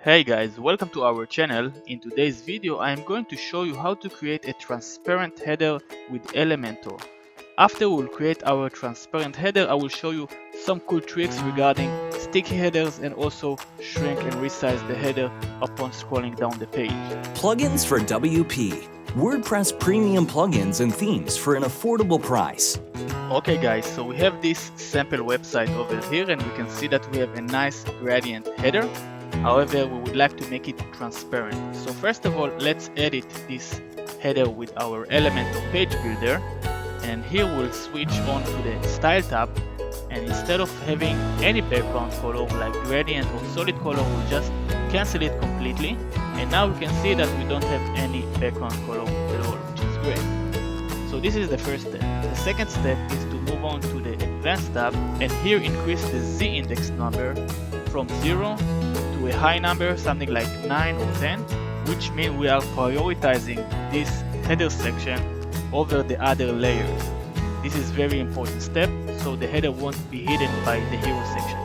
Hey guys, welcome to our channel. In today's video I am going to show you how to create a transparent header with Elementor. After we'll create our transparent header, I will show you some cool tricks regarding sticky headers and also shrink and resize the header upon scrolling down the page. Plugins for WP. WordPress premium plugins and themes for an affordable price. Okay guys, so we have this sample website over here and we can see that we have a nice gradient header. However, we would like to make it transparent. So first of all, let's edit this header with our Elementor page builder. And here we'll switch on to the style tab. And instead of having any background color like gradient or solid color, we'll just cancel it completely. And now we can see that we don't have any background color at all, which is great. So this is the first step. The second step is to move on to the advanced tab and here increase the Z index number from 0 to a high number, something like 9 or 10, which means we are prioritizing this header section over the other layers. This is very important step, so the header won't be hidden by the hero section.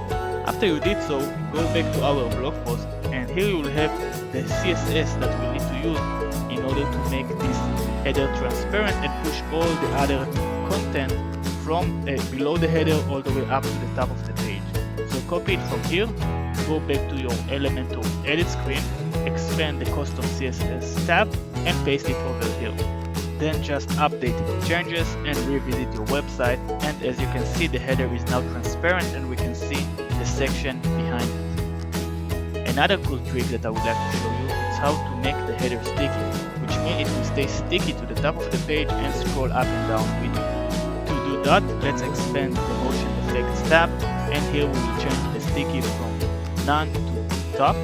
After you did so, go back to our blog post and here you will have the CSS that we need to use in order to make this header transparent and push all the other content from below the header all the way up to the top of the page. So copy it from here, go back to your Elementor edit screen, expand the custom CSS tab and paste it over here. Then just update the changes and revisit your website, and as you can see the header is now transparent and we can see the section behind it. Another cool trick that I would like to show you is how to make the header sticky, which means it will stay sticky to the top of the page and scroll up and down with you. To do that, let's expand the motion effects tab and here we will change the sticky from none to top.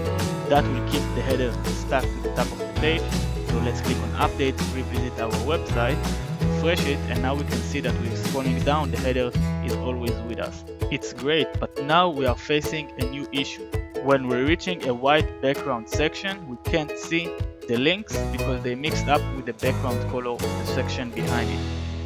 That will keep the header stuck to the top of the page. So let's click on update, revisit our website, refresh it, and now we can see that we're scrolling down, the header is always with us. It's great, but now we are facing a new issue. When we're reaching a white background section, we can't see the links because they mixed up with the background color of the section behind it.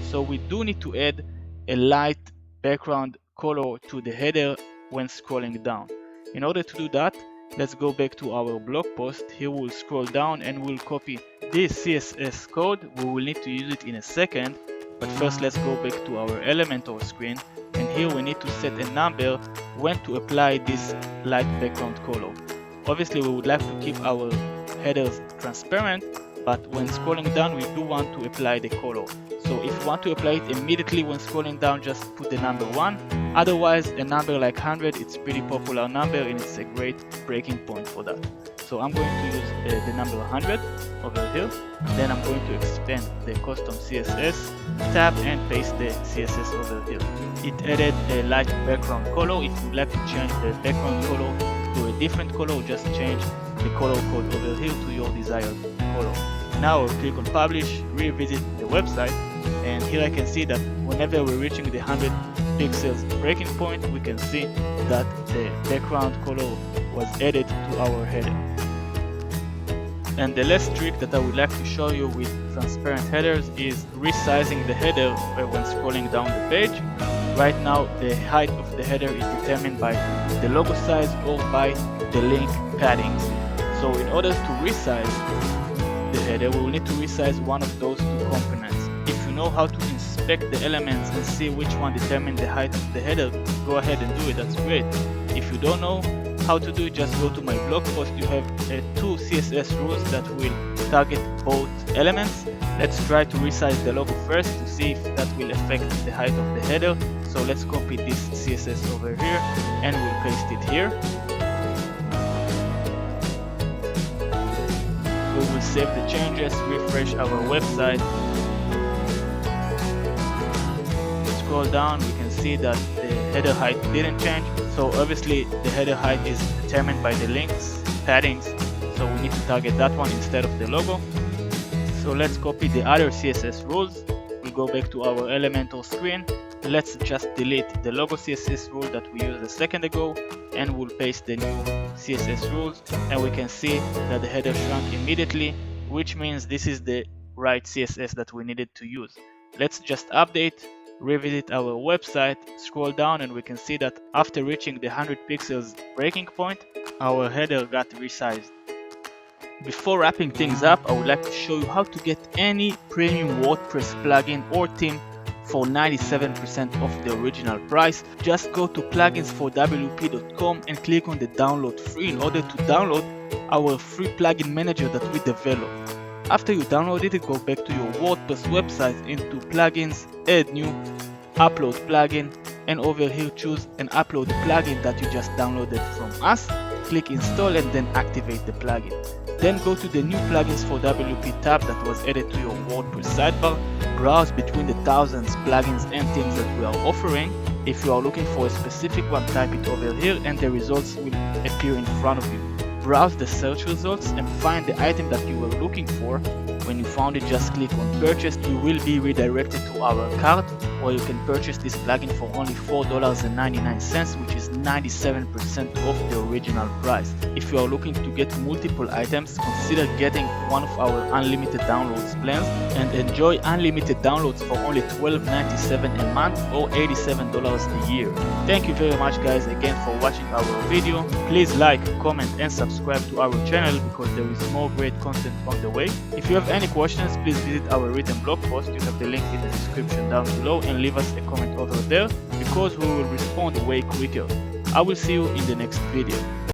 So we do need to add a light background color to the header when scrolling down. In order to do that, let's go back to our blog post. Here we'll scroll down and we'll copy this CSS code. We will need to use it in a second, but first let's go back to our Elementor screen and here we need to set a number when to apply this light background color. Obviously we would like to keep our headers transparent, but when scrolling down we do want to apply the color. So if you want to apply it immediately when scrolling down, just put the number 1. Otherwise, a number like 100, it's a pretty popular number and it's a great breaking point for that. So I'm going to use the number 100 over here. Then I'm going to expand the custom CSS tab and paste the CSS over here. It added a light background color. If you'd like to change the background color to a different color, just change the color code over here to your desired color. Now I'll click on publish, revisit the website, and here I can see that whenever we're reaching the 100 pixels breaking point, we can see that the background color was added to our header. And the last trick that I would like to show you with transparent headers is resizing the header when scrolling down the page. Right now the height of the header is determined by the logo size or by the link paddings. So in order to resize the header, we will need to resize one of those two components. If you know how to inspect the elements and see which one determines the height of the header, go ahead and do it, that's great. If you don't know how to do it, just go to my blog post. You have 2 CSS rules that will target both elements. Let's try to resize the logo first to see if that will affect the height of the header. So let's copy this CSS over here and we'll paste it here. We will save the changes, refresh our website. Scroll down, we can see that the header height didn't change. So obviously the header height is determined by the links paddings. So we need to target that one instead of the logo. So let's copy the other CSS rules. We'll go back to our Elementor screen. Let's just delete the logo CSS rule that we used a second ago and we'll paste the new CSS rules and we can see that the header shrunk immediately, which means this is the right CSS that we needed to use. Let's just update, revisit our website, scroll down and we can see that after reaching the 100 pixels breaking point, our header got resized. Before wrapping things up, I would like to show you how to get any premium WordPress plugin or theme for 97% off the original price. Just go to pluginsforwp.com and click on the download free in order to download our free plugin manager that we developed. After you download it, go back to your WordPress website into plugins, add new, upload plugin, and over here choose and upload the plugin that you just downloaded from us. Click install and then activate the plugin. Then go to the new plugins for WP tab that was added to your WordPress sidebar. Browse between the thousands plugins and themes that we are offering. If you are looking for a specific one, type it over here and the results will appear in front of you. Browse the search results and find the item that you were looking for. When you found it, just click on purchase. You will be redirected to our cart where you can purchase this plugin for only $4.99, which is 97% off the original price. If you are looking to get multiple items, consider getting one of our unlimited downloads plans and enjoy unlimited downloads for only $12.97 a month or $87 a year. Thank you very much guys again for watching our video. Please like, comment and subscribe to our channel because there is more great content on the way. If you have any questions, please visit our written blog post. You have the link in the description down below and leave us a comment over there because we will respond way quicker. I will see you in the next video.